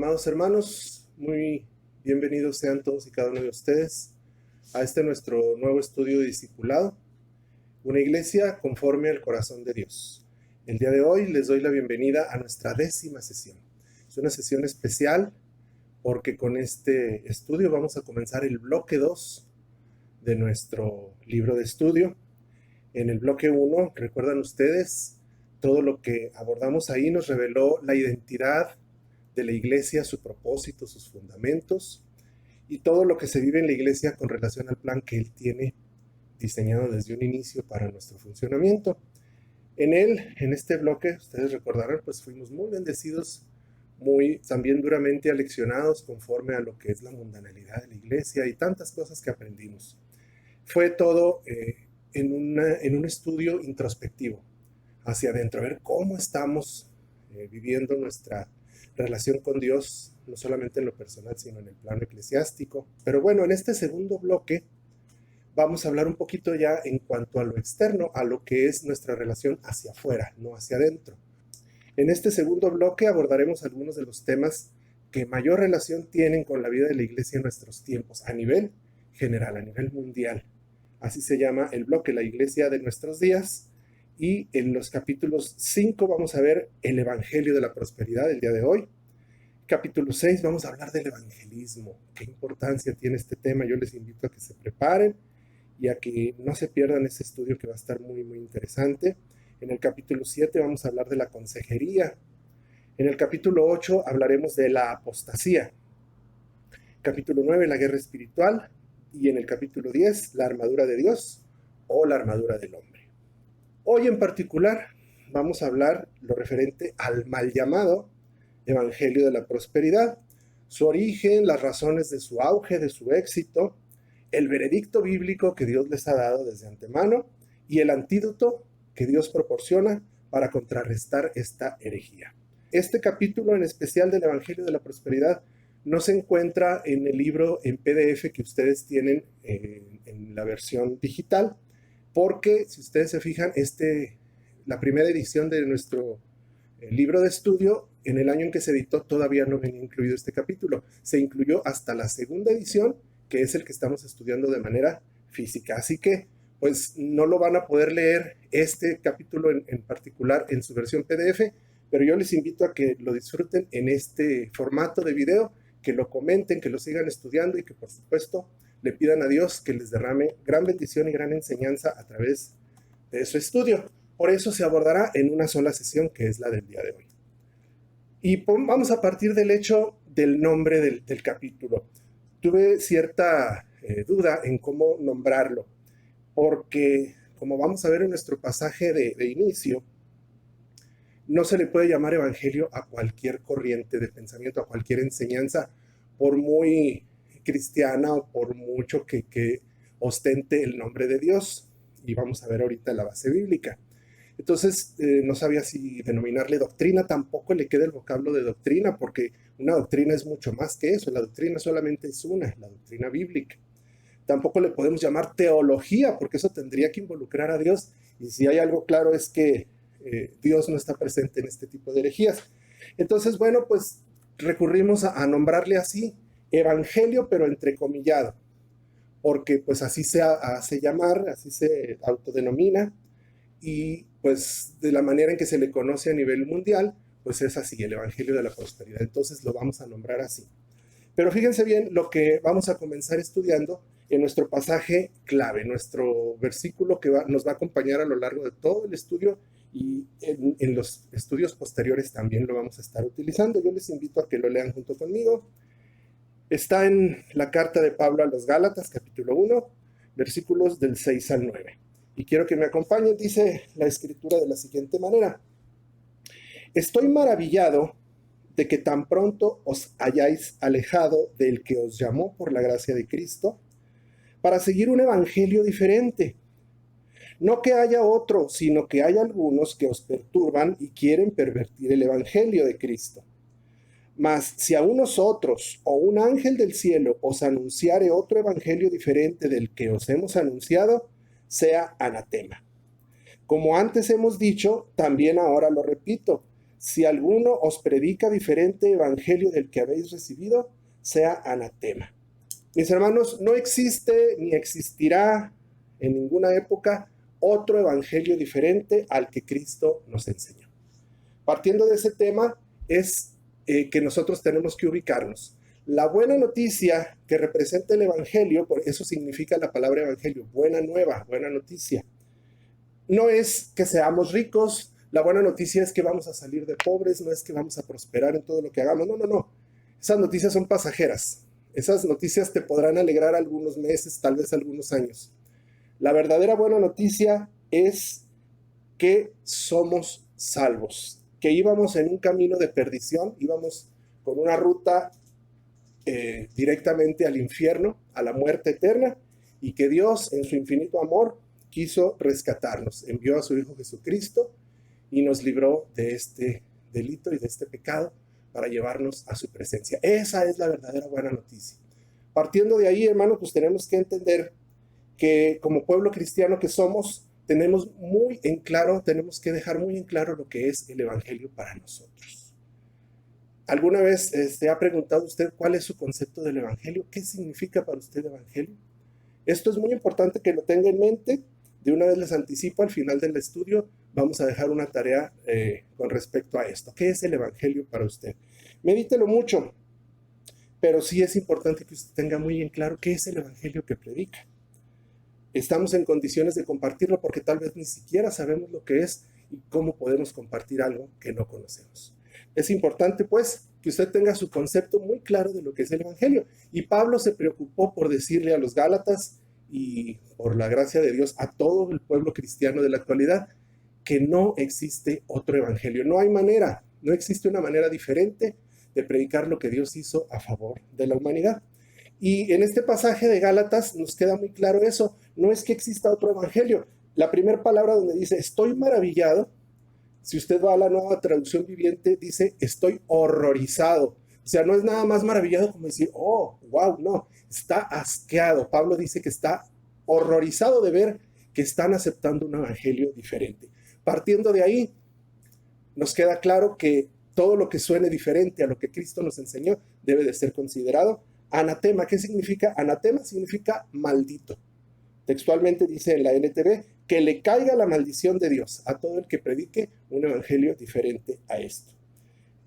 Amados hermanos, muy bienvenidos sean todos y cada uno de ustedes a este nuestro nuevo estudio de discipulado, una iglesia conforme al corazón de Dios. El día de hoy les doy la bienvenida a nuestra 10ª sesión. Es una sesión especial porque con este estudio vamos a comenzar el bloque 2 de nuestro libro de estudio. En el bloque 1, recuerdan ustedes, todo lo que abordamos ahí nos reveló la identidad de la iglesia, su propósito, sus fundamentos y todo lo que se vive en la iglesia con relación al plan que Él tiene diseñado desde un inicio para nuestro funcionamiento. En este bloque, ustedes recordarán, pues fuimos muy bendecidos, muy también duramente aleccionados conforme a lo que es la mundanalidad de la iglesia y tantas cosas que aprendimos. Fue todo en un estudio introspectivo hacia adentro, a ver cómo estamos viviendo nuestra relación con Dios, no solamente en lo personal, sino en el plano eclesiástico. Pero bueno, en este segundo bloque vamos a hablar un poquito ya en cuanto a lo externo, a lo que es nuestra relación hacia afuera, no hacia adentro. En este segundo bloque abordaremos algunos de los temas que mayor relación tienen con la vida de la iglesia en nuestros tiempos, a nivel general, a nivel mundial. Así se llama el bloque, la iglesia de nuestros días. Y en los capítulos 5 vamos a ver el Evangelio de la Prosperidad el día de hoy. Capítulo 6 vamos a hablar del evangelismo. ¿Qué importancia tiene este tema? Yo les invito a que se preparen y a que no se pierdan ese estudio que va a estar muy, muy interesante. En el capítulo 7 vamos a hablar de la consejería. En el capítulo 8 hablaremos de la apostasía. Capítulo 9, la guerra espiritual. Y en el capítulo 10, la armadura de Dios o la armadura del hombre. Hoy en particular vamos a hablar lo referente al mal llamado Evangelio de la Prosperidad, su origen, las razones de su auge, de su éxito, el veredicto bíblico que Dios les ha dado desde antemano y el antídoto que Dios proporciona para contrarrestar esta herejía. Este capítulo en especial del Evangelio de la Prosperidad no se encuentra en el libro en PDF que ustedes tienen en la versión digital, porque si ustedes se fijan, la primera edición de nuestro libro de estudio, en el año en que se editó todavía no venía incluido este capítulo. Se incluyó hasta la segunda edición, que es el que estamos estudiando de manera física. Así que, pues, no lo van a poder leer este capítulo en particular en su versión PDF, pero yo les invito a que lo disfruten en este formato de video, que lo comenten, que lo sigan estudiando y que, por supuesto, le pidan a Dios que les derrame gran bendición y gran enseñanza a través de su estudio. Por eso se abordará en una sola sesión, que es la del día de hoy. Y vamos a partir del hecho del nombre del capítulo. Tuve cierta duda en cómo nombrarlo, porque como vamos a ver en nuestro pasaje de inicio, no se le puede llamar evangelio a cualquier corriente de pensamiento, a cualquier enseñanza, por muy cristiana o por mucho que ostente el nombre de Dios. Y vamos a ver ahorita la base bíblica. Entonces, no sabía si denominarle doctrina, tampoco le queda el vocablo de doctrina, porque una doctrina es mucho más que eso. La doctrina solamente es una, la doctrina bíblica. Tampoco le podemos llamar teología, porque eso tendría que involucrar a Dios. Y si hay algo claro es que Dios no está presente en este tipo de herejías. Entonces, bueno, pues recurrimos a nombrarle así, evangelio, pero entrecomillado, porque pues así se hace llamar, así se autodenomina, y pues de la manera en que se le conoce a nivel mundial, pues es así, el Evangelio de la Prosperidad. Entonces lo vamos a nombrar así. Pero fíjense bien lo que vamos a comenzar estudiando en nuestro pasaje clave, nuestro versículo que nos va a acompañar a lo largo de todo el estudio, y en los estudios posteriores también lo vamos a estar utilizando. Yo les invito a que lo lean junto conmigo. Está en la carta de Pablo a los Gálatas, capítulo 1, versículos del 6 al 9. Y quiero que me acompañen. Dice la escritura de la siguiente manera: estoy maravillado de que tan pronto os hayáis alejado del que os llamó por la gracia de Cristo para seguir un evangelio diferente. No que haya otro, sino que hay algunos que os perturban y quieren pervertir el evangelio de Cristo. Mas si a unos otros o un ángel del cielo os anunciare otro evangelio diferente del que os hemos anunciado, sea anatema. Como antes hemos dicho, también ahora lo repito, si alguno os predica diferente evangelio del que habéis recibido, sea anatema. Mis hermanos, no existe ni existirá en ninguna época otro evangelio diferente al que Cristo nos enseñó. Partiendo de ese tema es que nosotros tenemos que ubicarnos. La buena noticia que representa el evangelio, por eso significa la palabra evangelio, buena nueva, buena noticia. No es que seamos ricos, la buena noticia es que vamos a salir de pobres, no es que vamos a prosperar en todo lo que hagamos, no. Esas noticias son pasajeras. Esas noticias te podrán alegrar algunos meses, tal vez algunos años. La verdadera buena noticia es que somos salvos, que íbamos en un camino de perdición, íbamos con una ruta directamente al infierno, a la muerte eterna, y que Dios en su infinito amor quiso rescatarnos, envió a su Hijo Jesucristo y nos libró de este delito y de este pecado para llevarnos a su presencia. Esa es la verdadera buena noticia. Partiendo de ahí, hermanos, pues tenemos que entender que como pueblo cristiano que somos, tenemos que dejar muy en claro lo que es el evangelio para nosotros. ¿Alguna vez se ha preguntado usted cuál es su concepto del evangelio? ¿Qué significa para usted evangelio? Esto es muy importante que lo tenga en mente. De una vez les anticipo, al final del estudio vamos a dejar una tarea con respecto a esto. ¿Qué es el evangelio para usted? Medítelo mucho, pero sí es importante que usted tenga muy en claro qué es el evangelio que predica. Estamos en condiciones de compartirlo porque tal vez ni siquiera sabemos lo que es y cómo podemos compartir algo que no conocemos. Es importante, pues, que usted tenga su concepto muy claro de lo que es el evangelio. Y Pablo se preocupó por decirle a los Gálatas y por la gracia de Dios a todo el pueblo cristiano de la actualidad que no existe otro evangelio. No hay manera, no existe una manera diferente de predicar lo que Dios hizo a favor de la humanidad. Y en este pasaje de Gálatas nos queda muy claro eso. No es que exista otro evangelio. La primera palabra donde dice estoy maravillado, si usted va a la Nueva Traducción Viviente, dice estoy horrorizado. O sea, no es nada más maravillado como decir, oh, wow, no. Está asqueado. Pablo dice que está horrorizado de ver que están aceptando un evangelio diferente. Partiendo de ahí, nos queda claro que todo lo que suene diferente a lo que Cristo nos enseñó debe de ser considerado anatema. ¿Qué significa? Anatema significa maldito. Textualmente dice en la NTV que le caiga la maldición de Dios a todo el que predique un evangelio diferente a esto.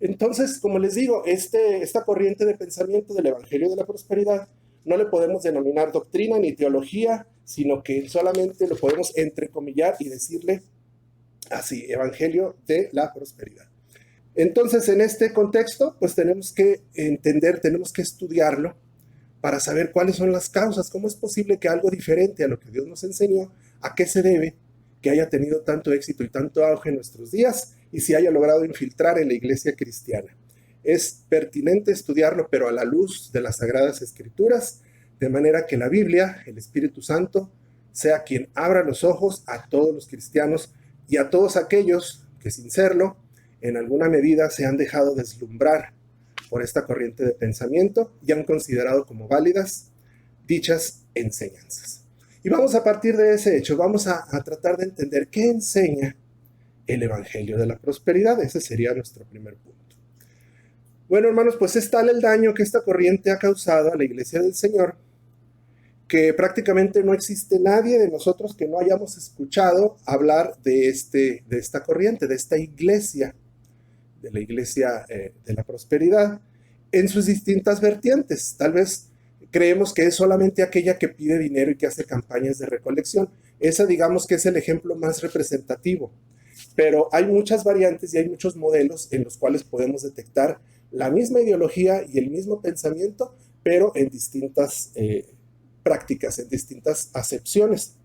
Entonces, como les digo, esta corriente de pensamiento del evangelio de la prosperidad no le podemos denominar doctrina ni teología, sino que solamente lo podemos entrecomillar y decirle así, evangelio de la prosperidad. Entonces, en este contexto, pues tenemos que entender, tenemos que estudiarlo para saber cuáles son las causas, cómo es posible que algo diferente a lo que Dios nos enseñó, a qué se debe que haya tenido tanto éxito y tanto auge en nuestros días y si haya logrado infiltrar en la iglesia cristiana. Es pertinente estudiarlo, pero a la luz de las Sagradas Escrituras, de manera que la Biblia, el Espíritu Santo, sea quien abra los ojos a todos los cristianos y a todos aquellos que sin serlo, en alguna medida se han dejado deslumbrar por esta corriente de pensamiento y han considerado como válidas dichas enseñanzas. Y vamos a partir de ese hecho, vamos a tratar de entender qué enseña el Evangelio de la Prosperidad. Ese sería nuestro primer punto. Bueno, hermanos, pues es tal el daño que esta corriente ha causado a la Iglesia del Señor que prácticamente no existe nadie de nosotros que no hayamos escuchado hablar de esta corriente, de esta iglesia, de la iglesia de la prosperidad, en sus distintas vertientes. Tal vez creemos que es solamente aquella que pide dinero y que hace campañas de recolección. Esa, digamos que es el ejemplo más representativo. Pero hay muchas variantes y hay muchos modelos en los cuales podemos detectar la misma ideología y el mismo pensamiento, pero en distintas prácticas, en distintas acepciones.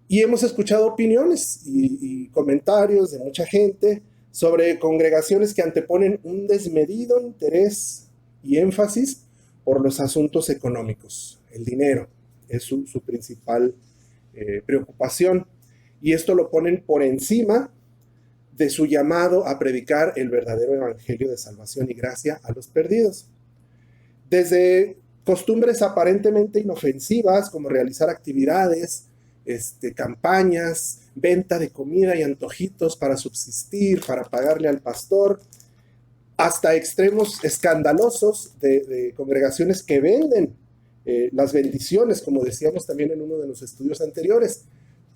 Y hemos escuchado opiniones y comentarios de mucha gente sobre congregaciones que anteponen un desmedido interés y énfasis por los asuntos económicos. El dinero es su principal preocupación. Y esto lo ponen por encima de su llamado a predicar el verdadero evangelio de salvación y gracia a los perdidos. Desde costumbres aparentemente inofensivas, como realizar actividades campañas, venta de comida y antojitos para subsistir, para pagarle al pastor, hasta extremos escandalosos de congregaciones que venden las bendiciones, como decíamos también en uno de los estudios anteriores.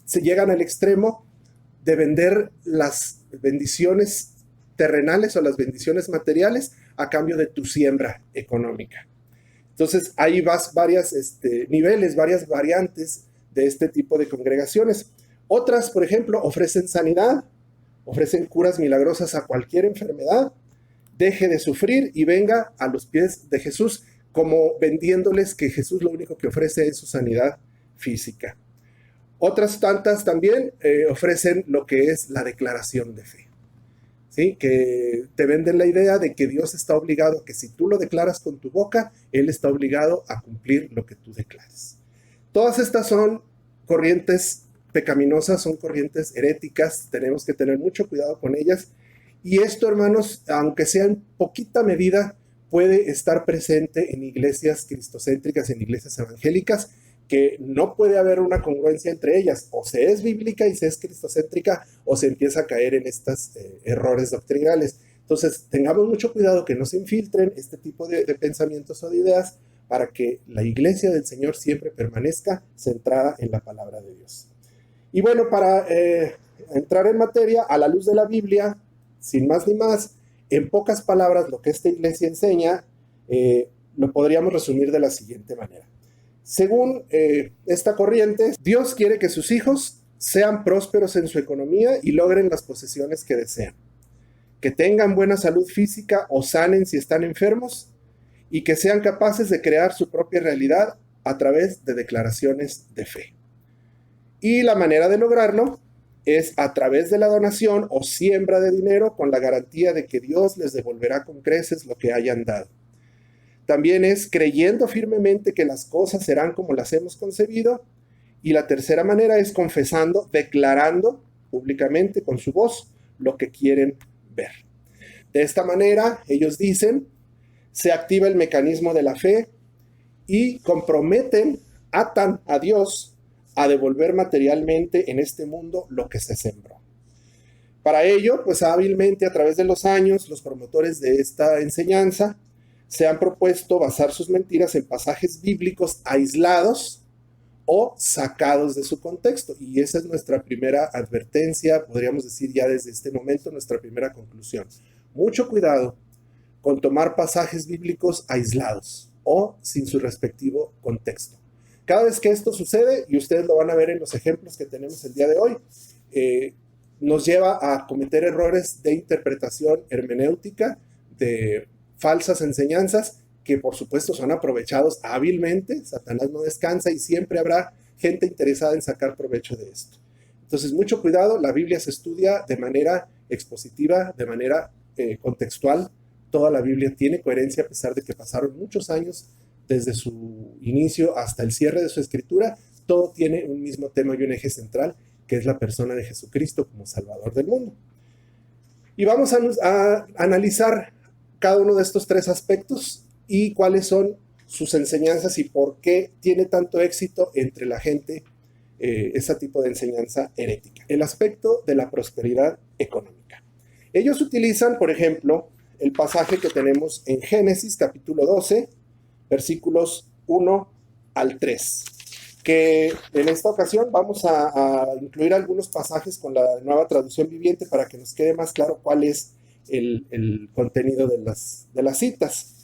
Se llegan al extremo de vender las bendiciones terrenales o las bendiciones materiales a cambio de tu siembra económica. Entonces, hay varios niveles, varias variantes de este tipo de congregaciones. Otras, por ejemplo, ofrecen sanidad, ofrecen curas milagrosas a cualquier enfermedad, deje de sufrir y venga a los pies de Jesús, como vendiéndoles que Jesús lo único que ofrece es su sanidad física. Otras tantas también ofrecen lo que es la declaración de fe, ¿sí? Que te venden la idea de que Dios está obligado, que si tú lo declaras con tu boca, Él está obligado a cumplir lo que tú declares. Todas estas son corrientes pecaminosas, son corrientes heréticas, tenemos que tener mucho cuidado con ellas. Y esto, hermanos, aunque sea en poquita medida, puede estar presente en iglesias cristocéntricas, en iglesias evangélicas, que no puede haber una congruencia entre ellas. O se es bíblica y se es cristocéntrica, o se empieza a caer en estos errores doctrinales. Entonces, tengamos mucho cuidado que no se infiltren este tipo de pensamientos o de ideas, para que la iglesia del Señor siempre permanezca centrada en la palabra de Dios. Y bueno, para entrar en materia, a la luz de la Biblia, sin más ni más, en pocas palabras, lo que esta iglesia enseña, lo podríamos resumir de la siguiente manera. Según esta corriente, Dios quiere que sus hijos sean prósperos en su economía y logren las posesiones que desean, que tengan buena salud física o sanen si están enfermos, y que sean capaces de crear su propia realidad a través de declaraciones de fe. Y la manera de lograrlo es a través de la donación o siembra de dinero, con la garantía de que Dios les devolverá con creces lo que hayan dado. También es creyendo firmemente que las cosas serán como las hemos concebido. Y la tercera manera es confesando, declarando públicamente con su voz lo que quieren ver. De esta manera, ellos dicen, se activa el mecanismo de la fe y comprometen, atan a Dios a devolver materialmente en este mundo lo que se sembró. Para ello, pues hábilmente a través de los años, los promotores de esta enseñanza se han propuesto basar sus mentiras en pasajes bíblicos aislados o sacados de su contexto. Y esa es nuestra primera advertencia, podríamos decir ya desde este momento, nuestra primera conclusión. Mucho cuidado con tomar pasajes bíblicos aislados o sin su respectivo contexto. Cada vez que esto sucede, y ustedes lo van a ver en los ejemplos que tenemos el día de hoy, nos lleva a cometer errores de interpretación hermenéutica, de falsas enseñanzas, que por supuesto son aprovechados hábilmente. Satanás no descansa y siempre habrá gente interesada en sacar provecho de esto. Entonces, mucho cuidado, la Biblia se estudia de manera expositiva, de manera contextual. Toda la Biblia tiene coherencia a pesar de que pasaron muchos años desde su inicio hasta el cierre de su escritura. Todo tiene un mismo tema y un eje central, que es la persona de Jesucristo como Salvador del mundo. Y vamos a analizar cada uno de estos tres aspectos y cuáles son sus enseñanzas y por qué tiene tanto éxito entre la gente ese tipo de enseñanza herética. El aspecto de la prosperidad económica. Ellos utilizan, por ejemplo, el pasaje que tenemos en Génesis capítulo 12, versículos 1 al 3, que en esta ocasión vamos a incluir algunos pasajes con la nueva traducción viviente para que nos quede más claro cuál es el contenido de las citas.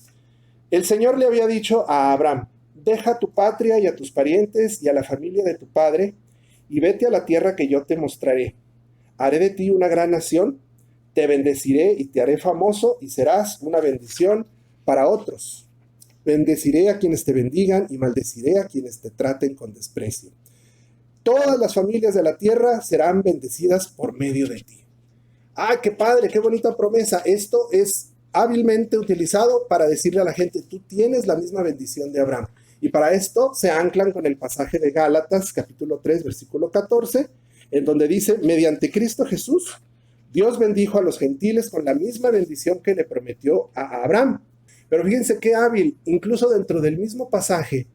El Señor le había dicho a Abraham, deja a tu patria y a tus parientes y a la familia de tu padre y vete a la tierra que yo te mostraré. Haré de ti una gran nación, te bendeciré y te haré famoso y serás una bendición para otros. Bendeciré a quienes te bendigan y maldeciré a quienes te traten con desprecio. Todas las familias de la tierra serán bendecidas por medio de ti. ¡Ah, qué padre, qué bonita promesa! Esto es hábilmente utilizado para decirle a la gente, tú tienes la misma bendición de Abraham. Y para esto se anclan con el pasaje de Gálatas, capítulo 3, versículo 14, en donde dice, mediante Cristo Jesús, Dios bendijo a los gentiles con la misma bendición que le prometió a Abraham. Pero fíjense qué hábil, incluso dentro del mismo pasaje,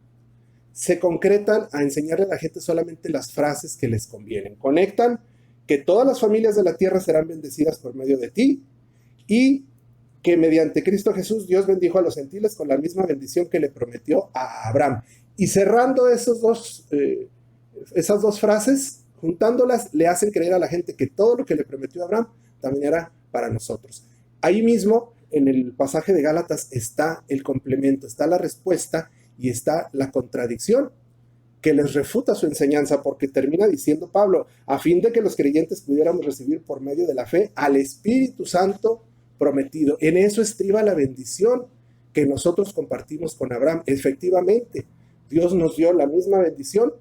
se concretan a enseñarle a la gente solamente las frases que les convienen. Conectan que todas las familias de la tierra serán bendecidas por medio de ti y que mediante Cristo Jesús Dios bendijo a los gentiles con la misma bendición que le prometió a Abraham. Y cerrando esas dos frases, juntándolas, le hacen creer a la gente que todo lo que le prometió a Abraham también era para nosotros. Ahí mismo, en el pasaje de Gálatas, está el complemento, está la respuesta y está la contradicción que les refuta su enseñanza, porque termina diciendo Pablo, a fin de que los creyentes pudiéramos recibir por medio de la fe al Espíritu Santo prometido. En eso estriba la bendición que nosotros compartimos con Abraham. Efectivamente, Dios nos dio la misma bendición,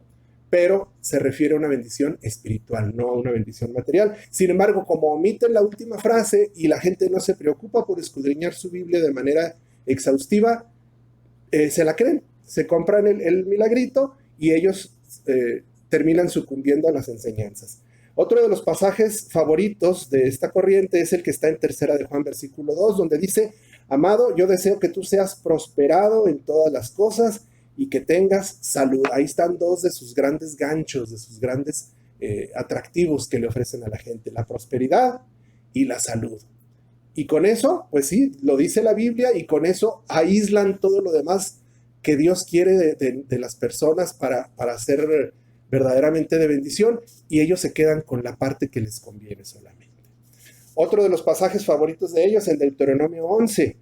pero se refiere a una bendición espiritual, no a una bendición material. Sin embargo, como omiten la última frase y la gente no se preocupa por escudriñar su Biblia de manera exhaustiva, se la creen, se compran el milagrito y ellos terminan sucumbiendo a las enseñanzas. Otro de los pasajes favoritos de esta corriente es el que está en 3 de Juan, versículo 2, donde dice, amado, yo deseo que tú seas prosperado en todas las cosas y que tengas salud. Ahí están dos de sus grandes ganchos, de sus grandes atractivos que le ofrecen a la gente, la prosperidad y la salud. Y con eso, pues sí, lo dice la Biblia y con eso aíslan todo lo demás que Dios quiere de las personas para ser verdaderamente de bendición, y ellos se quedan con la parte que les conviene solamente. Otro de los pasajes favoritos de ellos, el Deuteronomio 11,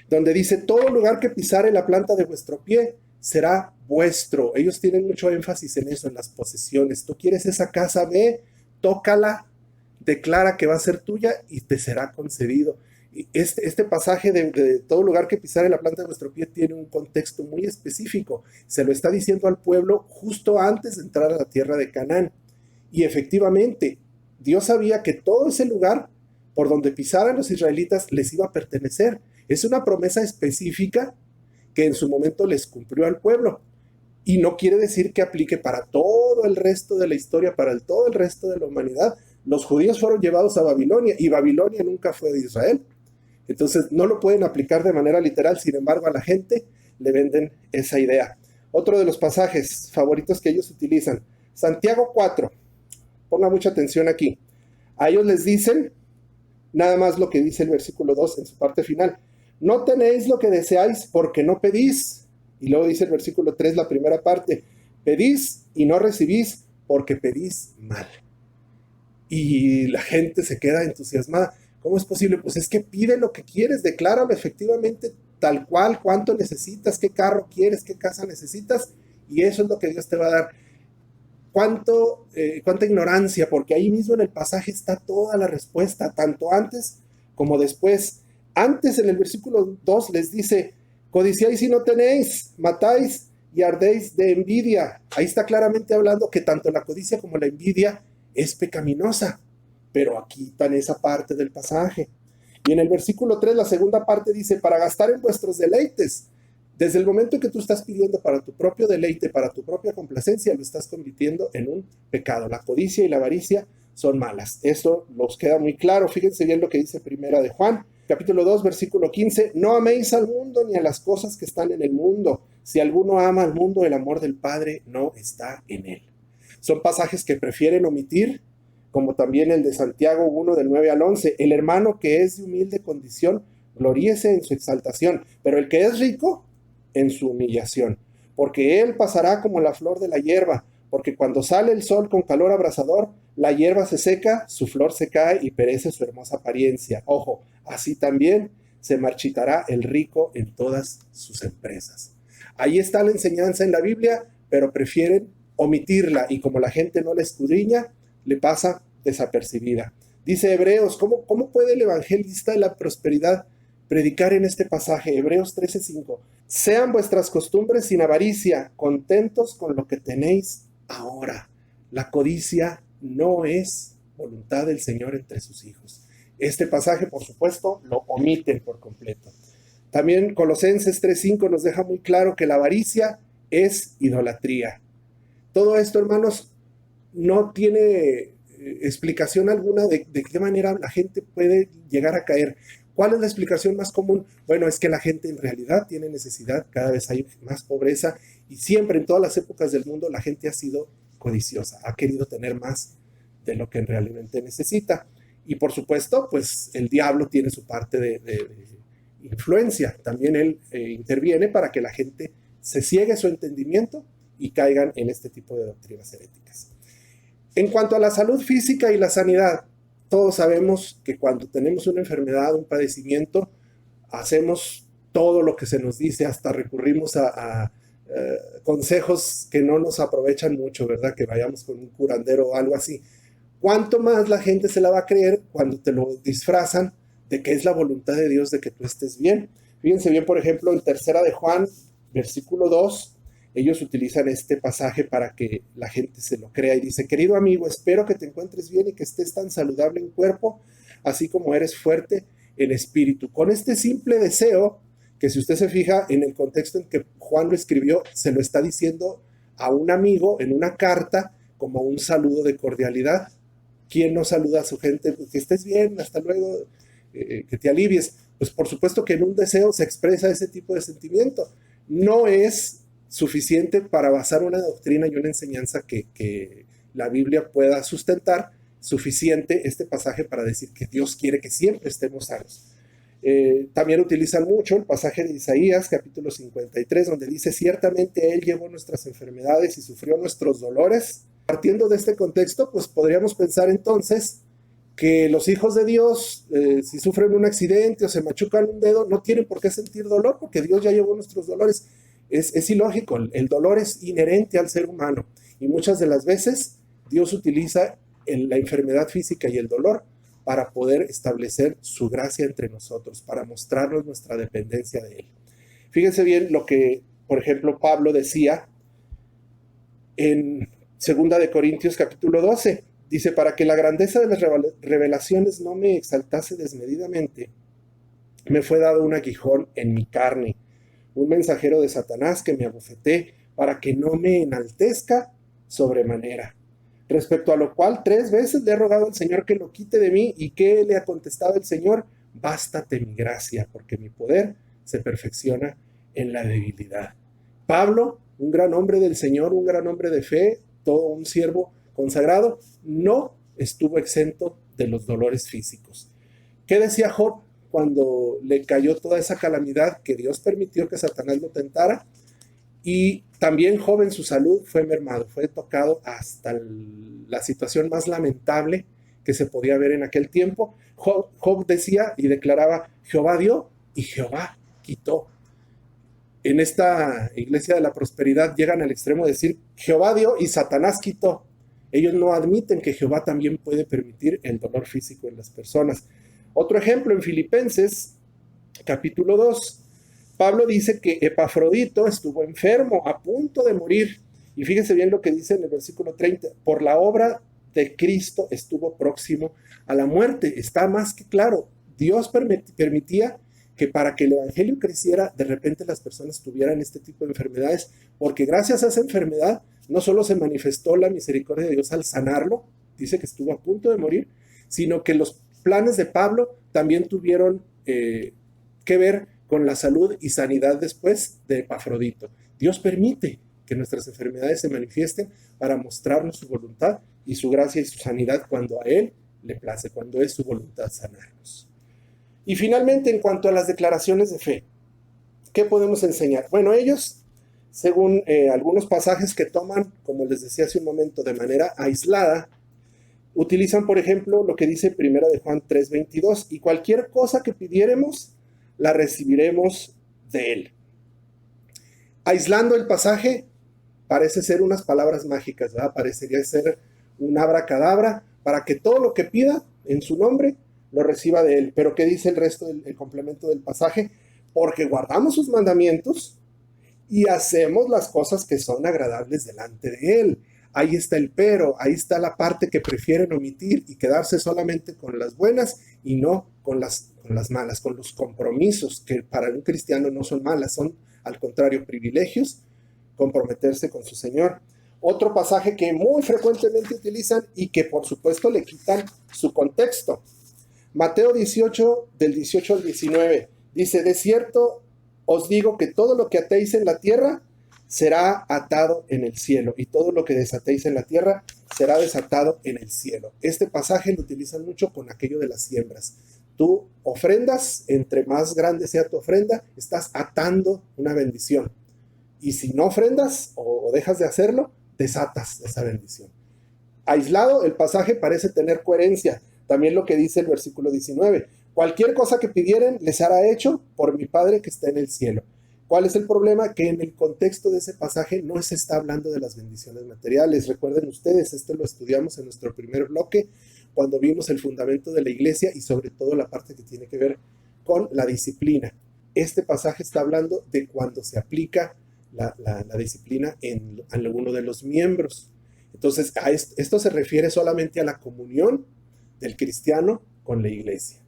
donde dice, todo lugar que pisare la planta de vuestro pie será vuestro. Ellos tienen mucho énfasis en eso, en las posesiones. Tú quieres esa casa, ve, tócala, declara que va a ser tuya y te será concedido. Este pasaje de todo lugar que pisare la planta de vuestro pie tiene un contexto muy específico. Se lo está diciendo al pueblo justo antes de entrar a la tierra de Canaán. Y efectivamente, Dios sabía que todo ese lugar por donde pisaran los israelitas les iba a pertenecer. Es una promesa específica que en su momento les cumplió al pueblo. Y no quiere decir que aplique para todo el resto de la historia, para todo el resto de la humanidad. Los judíos fueron llevados a Babilonia y Babilonia nunca fue de Israel. Entonces no lo pueden aplicar de manera literal, sin embargo a la gente le venden esa idea. Otro de los pasajes favoritos que ellos utilizan, Santiago 4, ponga mucha atención aquí. A ellos les dicen, nada más lo que dice el versículo 2 en su parte final, no tenéis lo que deseáis porque no pedís. Y luego dice el versículo 3, la primera parte, pedís y no recibís porque pedís mal. Y la gente se queda entusiasmada. ¿Cómo es posible? Pues es que pide lo que quieres, decláralo efectivamente tal cual, cuánto necesitas, qué carro quieres, qué casa necesitas, y eso es lo que Dios te va a dar. Cuánta ignorancia, porque ahí mismo en el pasaje está toda la respuesta, tanto antes como después. Antes en el versículo 2 les dice, codiciáis y no tenéis, matáis y ardéis de envidia. Ahí está claramente hablando que tanto la codicia como la envidia es pecaminosa. Pero aquí está en esa parte del pasaje. Y en el versículo 3, la segunda parte dice, para gastar en vuestros deleites. Desde el momento en que tú estás pidiendo para tu propio deleite, para tu propia complacencia, lo estás convirtiendo en un pecado. La codicia y la avaricia son malas. Eso nos queda muy claro. Fíjense bien lo que dice 1 de Juan, capítulo 2, versículo 15. No améis al mundo ni a las cosas que están en el mundo. Si alguno ama al mundo, el amor del Padre no está en él. Son pasajes que prefieren omitir, como también el de Santiago 1, del 9 al 11. El hermano que es de humilde condición, gloríese en su exaltación, pero el que es rico, en su humillación. Porque él pasará como la flor de la hierba, porque cuando sale el sol con calor abrasador, la hierba se seca, su flor se cae y perece su hermosa apariencia. Ojo, así también se marchitará el rico en todas sus empresas. Ahí está la enseñanza en la Biblia, pero prefieren omitirla, y como la gente no la escudriña, le pasa desapercibida. Dice Hebreos, ¿cómo puede el evangelista de la prosperidad predicar en este pasaje? Hebreos 13:5. Sean vuestras costumbres sin avaricia, contentos con lo que tenéis ahora. La codicia no es voluntad del Señor entre sus hijos. Este pasaje, por supuesto, lo omiten por completo. También Colosenses 3:5 nos deja muy claro que la avaricia es idolatría. Todo esto, hermanos, no tiene explicación alguna de qué manera la gente puede llegar a caer. ¿Cuál es la explicación más común? Bueno, es que la gente en realidad tiene necesidad, cada vez hay más pobreza Y siempre, en todas las épocas del mundo, la gente ha sido codiciosa, ha querido tener más de lo que realmente necesita. Y por supuesto, pues el diablo tiene su parte de influencia. También él interviene para que la gente se ciegue su entendimiento y caigan en este tipo de doctrinas heréticas. En cuanto a la salud física y la sanidad, todos sabemos que cuando tenemos una enfermedad, un padecimiento, hacemos todo lo que se nos dice, hasta recurrimos a consejos que no nos aprovechan mucho, ¿verdad? Que vayamos con un curandero o algo así. ¿Cuánto más la gente se la va a creer cuando te lo disfrazan de que es la voluntad de Dios de que tú estés bien? Fíjense bien, por ejemplo, en 3 de Juan, versículo 2, ellos utilizan este pasaje para que la gente se lo crea y dice: querido amigo, espero que te encuentres bien y que estés tan saludable en cuerpo, así como eres fuerte en espíritu. Con este simple deseo, que si usted se fija en el contexto en que Juan lo escribió, se lo está diciendo a un amigo en una carta como un saludo de cordialidad. ¿Quién no saluda a su gente? Pues, que estés bien, hasta luego, que te alivies. Pues por supuesto que en un deseo se expresa ese tipo de sentimiento. No es suficiente para basar una doctrina y una enseñanza que la Biblia pueda sustentar, suficiente este pasaje para decir que Dios quiere que siempre estemos sanos. También utilizan mucho el pasaje de Isaías, capítulo 53, donde dice: ciertamente Él llevó nuestras enfermedades y sufrió nuestros dolores. Partiendo de este contexto, pues podríamos pensar entonces que los hijos de Dios, si sufren un accidente o se machucan un dedo, no tienen por qué sentir dolor, porque Dios ya llevó nuestros dolores. Es ilógico, el dolor es inherente al ser humano, y muchas de las veces Dios utiliza la enfermedad física y el dolor para poder establecer su gracia entre nosotros, para mostrarnos nuestra dependencia de Él. Fíjense bien lo que, por ejemplo, Pablo decía en 2 de Corintios capítulo 12. Dice: para que la grandeza de las revelaciones no me exaltase desmedidamente, me fue dado un aguijón en mi carne, un mensajero de Satanás que me abofeté, para que no me enaltezca sobremanera. Respecto a lo cual 3 veces le he rogado al Señor que lo quite de mí, y que le ha contestado el Señor: bástate mi gracia, porque mi poder se perfecciona en la debilidad. Pablo, un gran hombre del Señor, un gran hombre de fe, todo un siervo consagrado, no estuvo exento de los dolores físicos. ¿Qué decía Job cuando le cayó toda esa calamidad que Dios permitió que Satanás lo tentara? Y también Job en su salud fue mermado, fue tocado hasta la situación más lamentable que se podía ver en aquel tiempo. Job decía y declaraba: Jehová dio y Jehová quitó. En esta iglesia de la prosperidad llegan al extremo de decir: Jehová dio y Satanás quitó. Ellos no admiten que Jehová también puede permitir el dolor físico en las personas. Otro ejemplo, en Filipenses capítulo 2, Pablo dice que Epafrodito estuvo enfermo, a punto de morir. Y fíjense bien lo que dice en el versículo 30: por la obra de Cristo estuvo próximo a la muerte. Está más que claro, Dios permitía que para que el evangelio creciera, de repente las personas tuvieran este tipo de enfermedades, porque gracias a esa enfermedad no solo se manifestó la misericordia de Dios al sanarlo, dice que estuvo a punto de morir, sino que los planes de Pablo también tuvieron que ver con la salud y sanidad después de Epafrodito. Dios permite que nuestras enfermedades se manifiesten para mostrarnos su voluntad y su gracia y su sanidad cuando a Él le place, cuando es su voluntad sanarnos. Y finalmente, en cuanto a las declaraciones de fe, ¿qué podemos enseñar? Bueno, ellos, según algunos pasajes que toman, como les decía hace un momento, de manera aislada, utilizan, por ejemplo, lo que dice 1 de Juan 3:22: y cualquier cosa que pidiéremos, la recibiremos de Él. Aislando el pasaje, parece ser unas palabras mágicas, ¿verdad? Parecería ser un abracadabra para que todo lo que pida en su nombre lo reciba de Él. Pero ¿qué dice el resto del complemento del pasaje? Porque guardamos sus mandamientos y hacemos las cosas que son agradables delante de Él. Ahí está el pero, ahí está la parte que prefieren omitir y quedarse solamente con las buenas y no con las malas, con los compromisos, que para un cristiano no son malas, son al contrario privilegios, comprometerse con su Señor. Otro pasaje que muy frecuentemente utilizan y que por supuesto le quitan su contexto. Mateo 18, del 18 al 19, dice: de cierto os digo que todo lo que atéis en la tierra será atado en el cielo, y todo lo que desatéis en la tierra será desatado en el cielo. Este pasaje lo utilizan mucho con aquello de las siembras. Tú ofrendas, entre más grande sea tu ofrenda, estás atando una bendición. Y si no ofrendas o dejas de hacerlo, desatas esa bendición. Aislado, el pasaje parece tener coherencia. También lo que dice el versículo 19. Cualquier cosa que pidieren les hará hecho por mi Padre que está en el cielo. ¿Cuál es el problema? Que en el contexto de ese pasaje no se está hablando de las bendiciones materiales. Recuerden ustedes, esto lo estudiamos en nuestro primer bloque, cuando vimos el fundamento de la iglesia y sobre todo la parte que tiene que ver con la disciplina. Este pasaje está hablando de cuando se aplica la disciplina en alguno de los miembros. Entonces, esto se refiere solamente a la comunión del cristiano con la iglesia.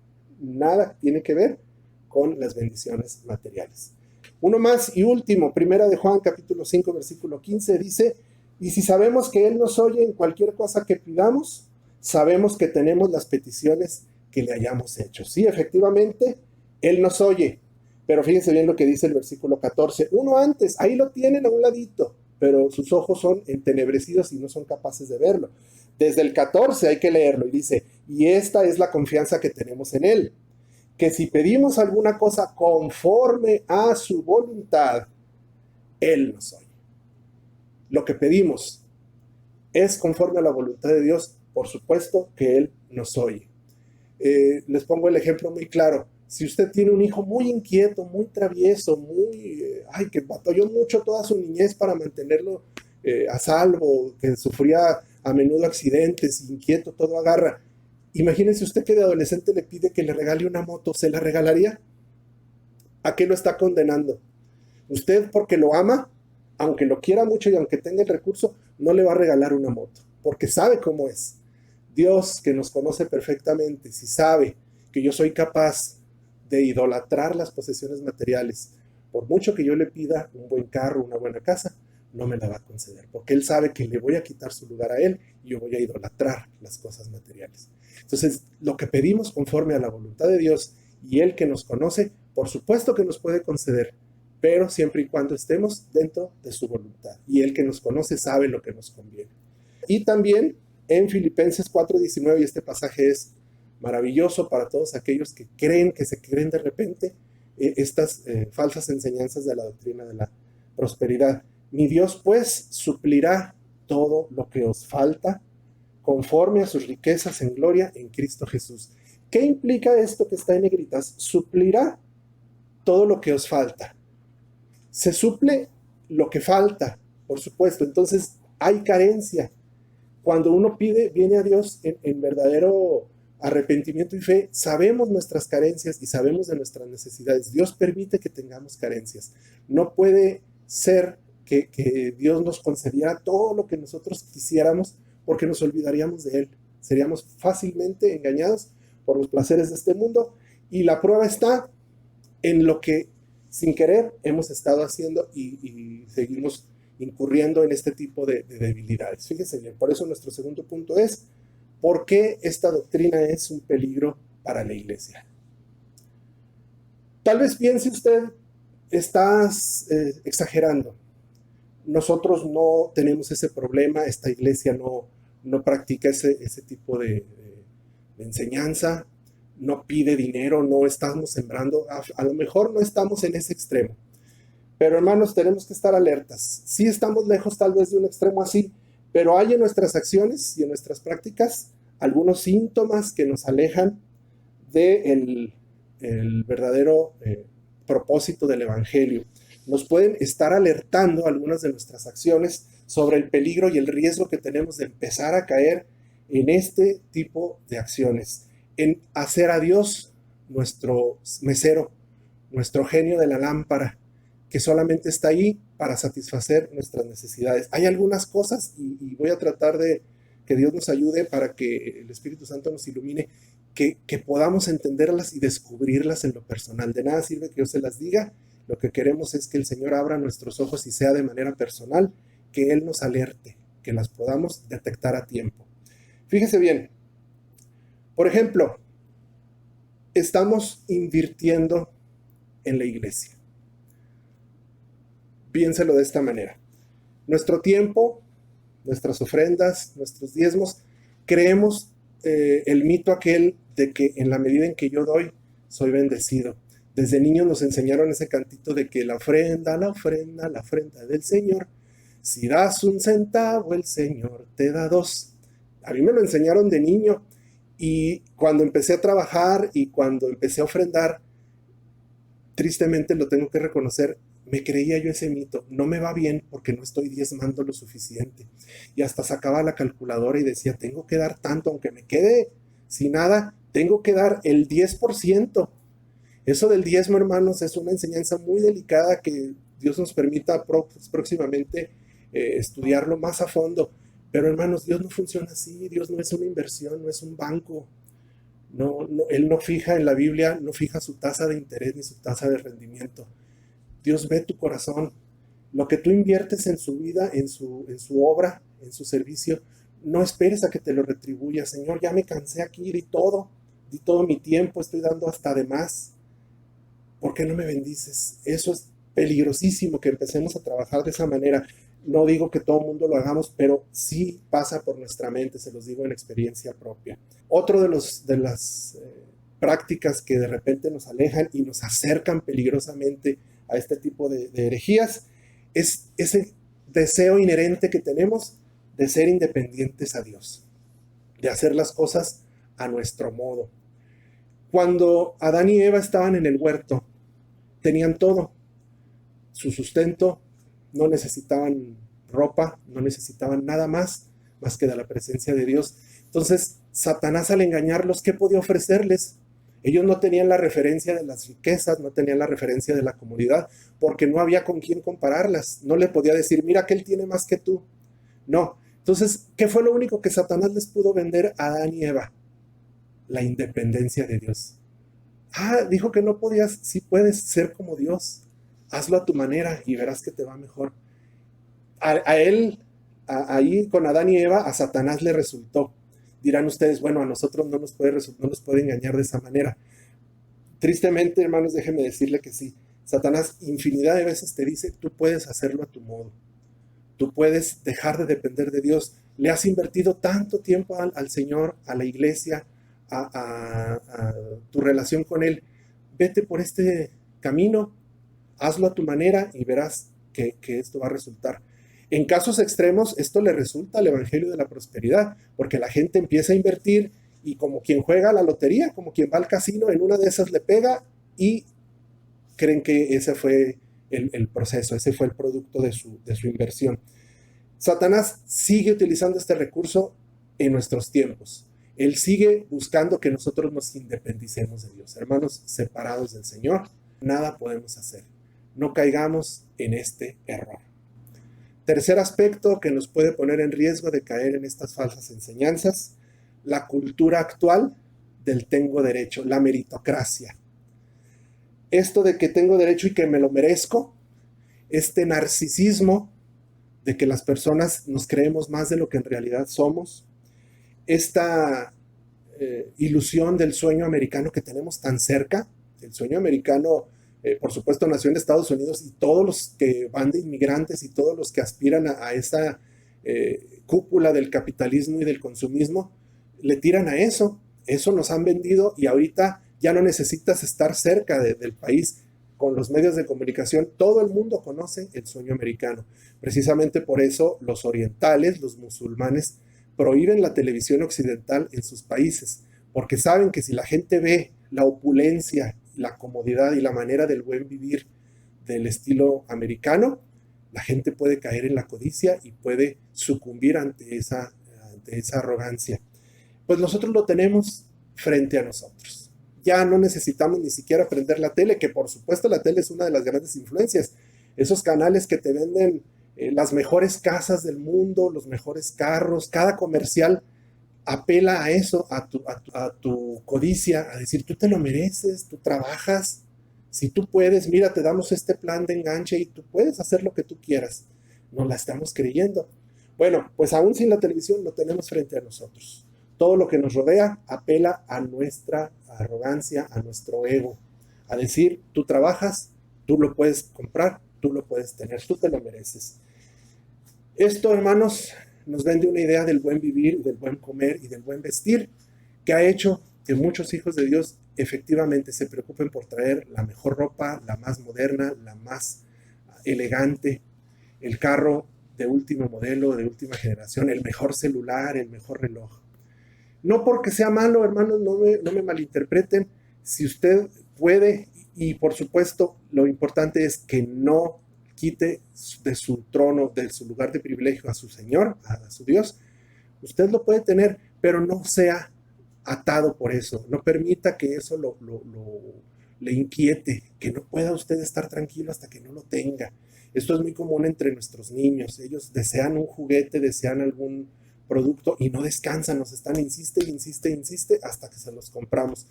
Nada tiene que ver con las bendiciones materiales. Uno más y último, primera de Juan capítulo 5 versículo 15 dice, y si sabemos que Él nos oye en cualquier cosa que pidamos, sabemos que tenemos las peticiones que le hayamos hecho. Sí, efectivamente, Él nos oye, pero fíjense bien lo que dice el versículo 14, uno antes, ahí lo tienen a un ladito, pero sus ojos son entenebrecidos y no son capaces de verlo. Desde el 14 hay que leerlo y dice, y esta es la confianza que tenemos en Él, que si pedimos alguna cosa conforme a su voluntad, Él nos oye. Lo que pedimos es conforme a la voluntad de Dios, por supuesto que Él nos oye. Les pongo el ejemplo muy claro. Si usted tiene un hijo muy inquieto, muy travieso, que batalló mucho toda su niñez para mantenerlo a salvo, que sufría a menudo accidentes, inquieto, todo agarra. Imagínese usted que de adolescente le pide que le regale una moto, ¿se la regalaría? ¿A qué lo está condenando? Usted, porque lo ama, aunque lo quiera mucho y aunque tenga el recurso, no le va a regalar una moto, porque sabe cómo es. Dios, que nos conoce perfectamente, si sabe que yo soy capaz de idolatrar las posesiones materiales, por mucho que yo le pida un buen carro, una buena casa, no me la va a conceder, porque Él sabe que le voy a quitar su lugar a Él y yo voy a idolatrar las cosas materiales. Entonces, lo que pedimos conforme a la voluntad de Dios y Él que nos conoce, por supuesto que nos puede conceder, pero siempre y cuando estemos dentro de su voluntad. Y Él que nos conoce sabe lo que nos conviene. Y también en Filipenses 4:19, y este pasaje es maravilloso para todos aquellos que se creen de repente estas falsas enseñanzas de la doctrina de la prosperidad. Mi Dios pues suplirá todo lo que os falta conforme a sus riquezas en gloria en Cristo Jesús. ¿Qué implica esto que está en negritas? Suplirá todo lo que os falta. Se suple lo que falta, por supuesto. Entonces hay carencia. Cuando uno pide, viene a Dios en verdadero arrepentimiento y fe, sabemos nuestras carencias y sabemos de nuestras necesidades. Dios permite que tengamos carencias. No puede ser que Dios nos concediera todo lo que nosotros quisiéramos porque nos olvidaríamos de Él. Seríamos fácilmente engañados por los placeres de este mundo y la prueba está en lo que sin querer hemos estado haciendo y seguimos incurriendo en este tipo de debilidades. Fíjense bien, por eso nuestro segundo punto es ¿por qué esta doctrina es un peligro para la iglesia? Tal vez piense usted, estás exagerando. Nosotros no tenemos ese problema, esta iglesia no practica ese tipo de enseñanza, no pide dinero, no estamos sembrando, a lo mejor no estamos en ese extremo. Pero hermanos, tenemos que estar alertas. Sí estamos lejos tal vez de un extremo así, pero hay en nuestras acciones y en nuestras prácticas algunos síntomas que nos alejan del verdadero propósito del Evangelio. Nos pueden estar alertando algunas de nuestras acciones sobre el peligro y el riesgo que tenemos de empezar a caer en este tipo de acciones, en hacer a Dios nuestro mesero, nuestro genio de la lámpara, que solamente está ahí para satisfacer nuestras necesidades. Hay algunas cosas, y voy a tratar de que Dios nos ayude para que el Espíritu Santo nos ilumine, que podamos entenderlas y descubrirlas en lo personal. De nada sirve que yo se las diga, lo que queremos es que el Señor abra nuestros ojos y sea de manera personal, que Él nos alerte, que las podamos detectar a tiempo. Fíjese bien, por ejemplo, estamos invirtiendo en la iglesia. piénselo de esta manera. Nuestro tiempo, nuestras ofrendas, nuestros diezmos, creemos el mito aquel de que en la medida en que yo doy, soy bendecido. Desde niños nos enseñaron ese cantito de que la ofrenda, la ofrenda del Señor. Si das 1 centavo, el Señor te da 2. A mí me lo enseñaron de niño y cuando empecé a trabajar y cuando empecé a ofrendar, tristemente lo tengo que reconocer, me creía yo ese mito. No me va bien porque no estoy diezmando lo suficiente. Y hasta sacaba la calculadora y decía, tengo que dar tanto, aunque me quede sin nada, tengo que dar el 10%. Eso del diezmo, hermanos, es una enseñanza muy delicada que Dios nos permita próximamente estudiarlo más a fondo. Pero, hermanos, Dios no funciona así. Dios no es una inversión, no es un banco. No, Él no fija en la Biblia, no fija su tasa de interés ni su tasa de rendimiento. Dios ve tu corazón. Lo que tú inviertes en su vida, en su obra, en su servicio, no esperes a que te lo retribuya. Señor, ya me cansé aquí, di todo mi tiempo, estoy dando hasta de más. ¿Por qué no me bendices? Eso es peligrosísimo, que empecemos a trabajar de esa manera. No digo que todo el mundo lo hagamos, pero sí pasa por nuestra mente, se los digo en experiencia propia. Otro de las prácticas que de repente nos alejan y nos acercan peligrosamente a este tipo de herejías es ese deseo inherente que tenemos de ser independientes a Dios, de hacer las cosas a nuestro modo. Cuando Adán y Eva estaban en el huerto, tenían todo, su sustento, no necesitaban ropa, no necesitaban nada más que de la presencia de Dios. Entonces, Satanás, al engañarlos, ¿qué podía ofrecerles? Ellos no tenían la referencia de las riquezas, no tenían la referencia de la comodidad, porque no había con quién compararlas. No le podía decir, mira que él tiene más que tú. No. Entonces, ¿qué fue lo único que Satanás les pudo vender a Adán y Eva? La independencia de Dios. Dijo que no podías, sí puedes ser como Dios. Hazlo a tu manera y verás que te va mejor. Ahí con Adán y Eva, a Satanás le resultó. Dirán ustedes, bueno, a nosotros no nos puede engañar de esa manera. Tristemente, hermanos, déjenme decirle que sí. Satanás infinidad de veces te dice, tú puedes hacerlo a tu modo. Tú puedes dejar de depender de Dios. Le has invertido tanto tiempo al Señor, a la iglesia, a tu relación con Él. Vete por este camino, hazlo a tu manera y verás que esto va a resultar. En casos extremos, esto le resulta al evangelio de la prosperidad, porque la gente empieza a invertir y como quien juega a la lotería, como quien va al casino, en una de esas le pega y creen que ese fue el proceso, ese fue el producto de su inversión. Satanás sigue utilizando este recurso en nuestros tiempos. Él sigue buscando que nosotros nos independicemos de Dios. Hermanos, separados del Señor, nada podemos hacer. No caigamos en este error. Tercer aspecto que nos puede poner en riesgo de caer en estas falsas enseñanzas, la cultura actual del tengo derecho, la meritocracia. Esto de que tengo derecho y que me lo merezco, este narcisismo de que las personas nos creemos más de lo que en realidad somos, esta ilusión del sueño americano que tenemos tan cerca. El sueño americano, por supuesto, nació en Estados Unidos y todos los que van de inmigrantes y todos los que aspiran a esa cúpula del capitalismo y del consumismo, le tiran a eso. Eso nos han vendido y ahorita ya no necesitas estar cerca del país. Con los medios de comunicación, todo el mundo conoce el sueño americano. Precisamente por eso los orientales, los musulmanes, prohíben la televisión occidental en sus países, porque saben que si la gente ve la opulencia, la comodidad y la manera del buen vivir del estilo americano, la gente puede caer en la codicia y puede sucumbir ante esa arrogancia. Pues nosotros lo tenemos frente a nosotros. Ya no necesitamos ni siquiera prender la tele, que por supuesto la tele es una de las grandes influencias. Esos canales que te venden las mejores casas del mundo, los mejores carros, cada comercial apela a eso, a tu codicia, a decir, tú te lo mereces, tú trabajas, si tú puedes, mira, te damos este plan de enganche y tú puedes hacer lo que tú quieras. No la estamos creyendo. Bueno, pues aún sin la televisión lo tenemos frente a nosotros. Todo lo que nos rodea apela a nuestra arrogancia, a nuestro ego, a decir, tú trabajas, tú lo puedes comprar, tú lo puedes tener, tú te lo mereces. Esto, hermanos, nos vende una idea del buen vivir, del buen comer y del buen vestir, que ha hecho que muchos hijos de Dios efectivamente se preocupen por traer la mejor ropa, la más moderna, la más elegante, el carro de último modelo, de última generación, el mejor celular, el mejor reloj. No porque sea malo, hermanos, no me malinterpreten. Si usted puede, y por supuesto lo importante es que no quite de su trono, de su lugar de privilegio a su Señor, a su Dios, usted lo puede tener, pero no sea atado por eso. No permita que eso le inquiete, que no pueda usted estar tranquilo hasta que no lo tenga. Esto es muy común entre nuestros niños. Ellos desean un juguete, desean algún producto y no descansan, nos están insiste hasta que se los compramos.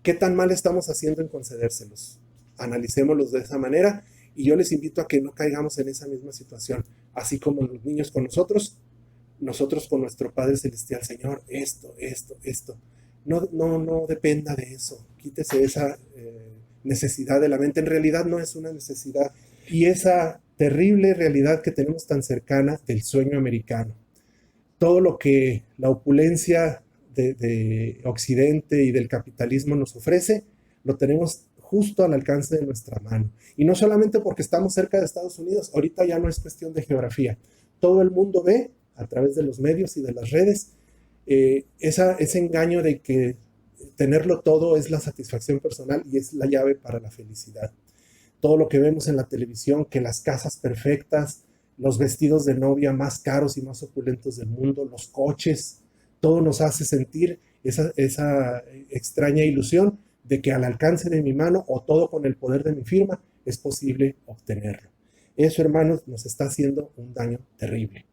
¿Qué tan mal estamos haciendo en concedérselos? Analicémoslos de esa manera y yo les invito a que no caigamos en esa misma situación. Así como los niños con nosotros con nuestro Padre Celestial. Señor, esto. No dependa de eso. Quítese esa necesidad de la mente. En realidad no es una necesidad. Y esa terrible realidad que tenemos tan cercana del sueño americano. Todo lo que la opulencia de Occidente y del capitalismo nos ofrece, lo tenemos justo al alcance de nuestra mano. Y no solamente porque estamos cerca de Estados Unidos, ahorita ya no es cuestión de geografía. Todo el mundo ve, a través de los medios y de las redes, ese engaño de que tenerlo todo es la satisfacción personal y es la llave para la felicidad. Todo lo que vemos en la televisión, que las casas perfectas, los vestidos de novia más caros y más opulentos del mundo, los coches, todo nos hace sentir esa extraña ilusión de que al alcance de mi mano o todo con el poder de mi firma es posible obtenerlo. Eso, hermanos, nos está haciendo un daño terrible.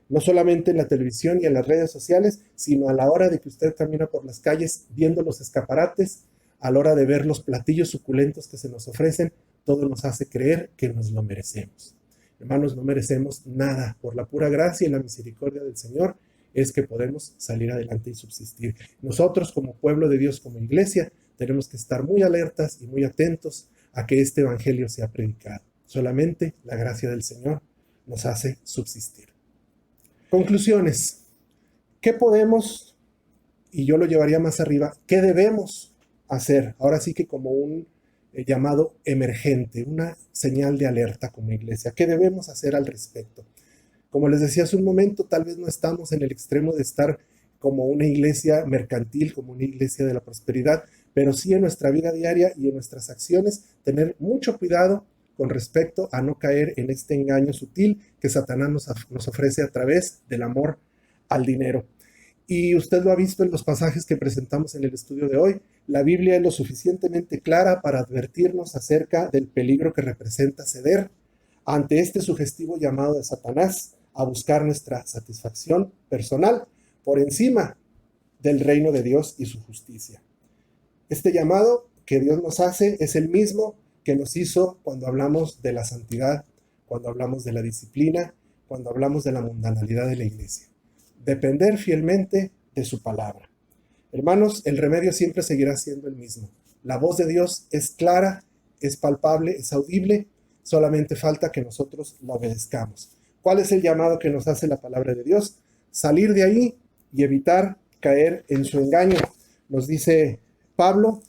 No solamente en la televisión y en las redes sociales, sino a la hora de que usted camina por las calles viendo los escaparates, a la hora de ver los platillos suculentos que se nos ofrecen, todo nos hace creer que nos lo merecemos. Hermanos, no merecemos nada. Por la pura gracia y la misericordia del Señor es que podemos salir adelante y subsistir. Nosotros, como pueblo de Dios, como iglesia, tenemos que estar muy alertas y muy atentos a que este evangelio sea predicado. Solamente la gracia del Señor nos hace subsistir. Conclusiones. ¿Qué podemos, y yo lo llevaría más arriba, qué debemos hacer? Ahora sí que como un llamado emergente, una señal de alerta como iglesia. ¿Qué debemos hacer al respecto? Como les decía hace un momento, tal vez no estamos en el extremo de estar como una iglesia mercantil, como una iglesia de la prosperidad, pero sí en nuestra vida diaria y en nuestras acciones tener mucho cuidado con respecto a no caer en este engaño sutil que Satanás nos ofrece a través del amor al dinero. Y usted lo ha visto en los pasajes que presentamos en el estudio de hoy. La Biblia es lo suficientemente clara para advertirnos acerca del peligro que representa ceder ante este sugestivo llamado de Satanás a buscar nuestra satisfacción personal por encima del reino de Dios y su justicia. Este llamado que Dios nos hace es el mismo que nos hizo cuando hablamos de la santidad, cuando hablamos de la disciplina, cuando hablamos de la mundanalidad de la iglesia. Depender fielmente de su palabra. Hermanos, el remedio siempre seguirá siendo el mismo. La voz de Dios es clara, es palpable, es audible, solamente falta que nosotros la obedezcamos. ¿Cuál es el llamado que nos hace la palabra de Dios? Salir de ahí y evitar caer en su engaño. Nos dice Pablo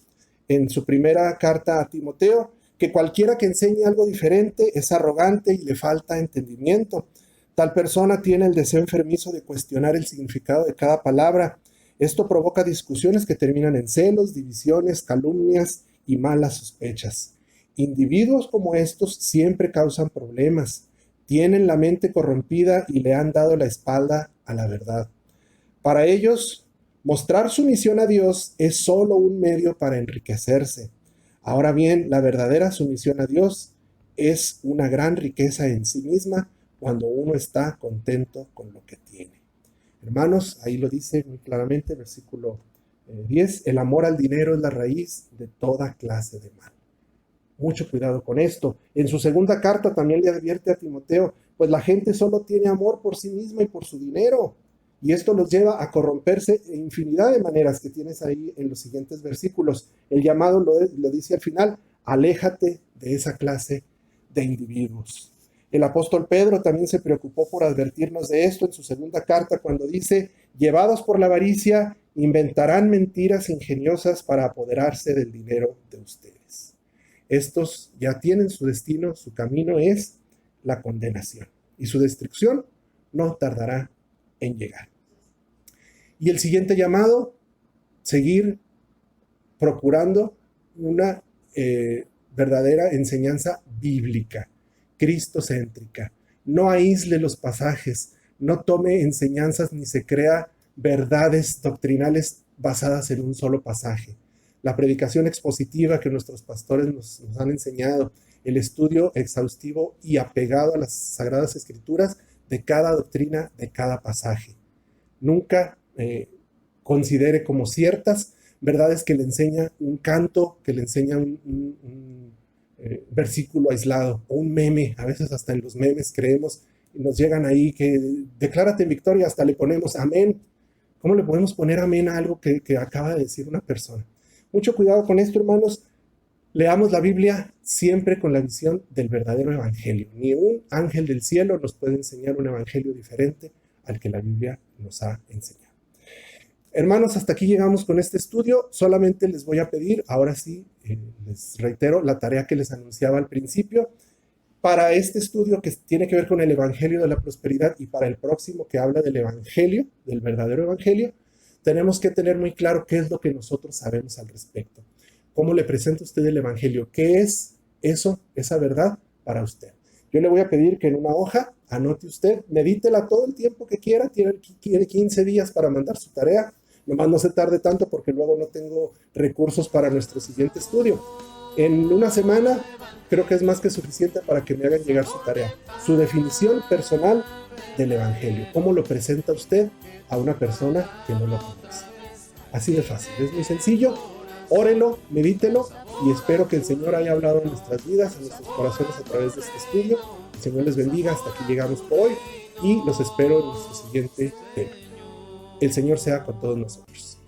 en su primera carta a Timoteo que cualquiera que enseñe algo diferente es arrogante y le falta entendimiento. Tal persona tiene el deseo enfermizo de cuestionar el significado de cada palabra. Esto provoca discusiones que terminan en celos, divisiones, calumnias y malas sospechas. Individuos como estos siempre causan problemas. Tienen la mente corrompida y le han dado la espalda a la verdad. Para ellos, mostrar sumisión a Dios es solo un medio para enriquecerse. Ahora bien, la verdadera sumisión a Dios es una gran riqueza en sí misma cuando uno está contento con lo que tiene. Hermanos, ahí lo dice muy claramente, versículo 10, el amor al dinero es la raíz de toda clase de mal. Mucho cuidado con esto. En su segunda carta también le advierte a Timoteo, pues la gente solo tiene amor por sí misma y por su dinero. Y esto los lleva a corromperse en infinidad de maneras que tienes ahí en los siguientes versículos. El llamado lo dice al final, aléjate de esa clase de individuos. El apóstol Pedro también se preocupó por advertirnos de esto en su segunda carta cuando dice: llevados por la avaricia, inventarán mentiras ingeniosas para apoderarse del dinero de ustedes. Estos ya tienen su destino, su camino es la condenación, y su destrucción no tardará en llegar. Y el siguiente llamado, seguir procurando una verdadera enseñanza bíblica, cristocéntrica. No aísle los pasajes, no tome enseñanzas ni se crea verdades doctrinales basadas en un solo pasaje. La predicación expositiva que nuestros pastores nos han enseñado, el estudio exhaustivo y apegado a las Sagradas Escrituras de cada doctrina, de cada pasaje. Nunca considere como ciertas verdades que le enseña un canto, que le enseña un versículo aislado o un meme. A veces hasta en los memes creemos y nos llegan ahí que declárate en victoria, hasta le ponemos amén. ¿Cómo le podemos poner amén a algo que acaba de decir una persona? Mucho cuidado con esto, hermanos. Leamos la Biblia siempre con la visión del verdadero evangelio. Ni un ángel del cielo nos puede enseñar un evangelio diferente al que la Biblia nos ha enseñado. Hermanos, hasta aquí llegamos con este estudio. Solamente les voy a pedir, ahora sí, les reitero la tarea que les anunciaba al principio. Para este estudio que tiene que ver con el Evangelio de la Prosperidad y para el próximo que habla del Evangelio, del verdadero Evangelio, tenemos que tener muy claro qué es lo que nosotros sabemos al respecto. ¿Cómo le presenta usted el Evangelio? ¿Qué es eso, esa verdad para usted? Yo le voy a pedir que en una hoja anote usted, medítela todo el tiempo que quiera, tiene 15 días para mandar su tarea. Nomás no se tarde tanto porque luego no tengo recursos para nuestro siguiente estudio. En una semana creo que es más que suficiente para que me hagan llegar su tarea. Su definición personal del Evangelio. ¿Cómo lo presenta usted a una persona que no lo conoce? Así de fácil, es muy sencillo. Órelo, medítelo y espero que el Señor haya hablado en nuestras vidas, en nuestros corazones a través de este estudio. El Señor les bendiga, hasta aquí llegamos por hoy y los espero en nuestro siguiente tema. El Señor sea con todos nosotros.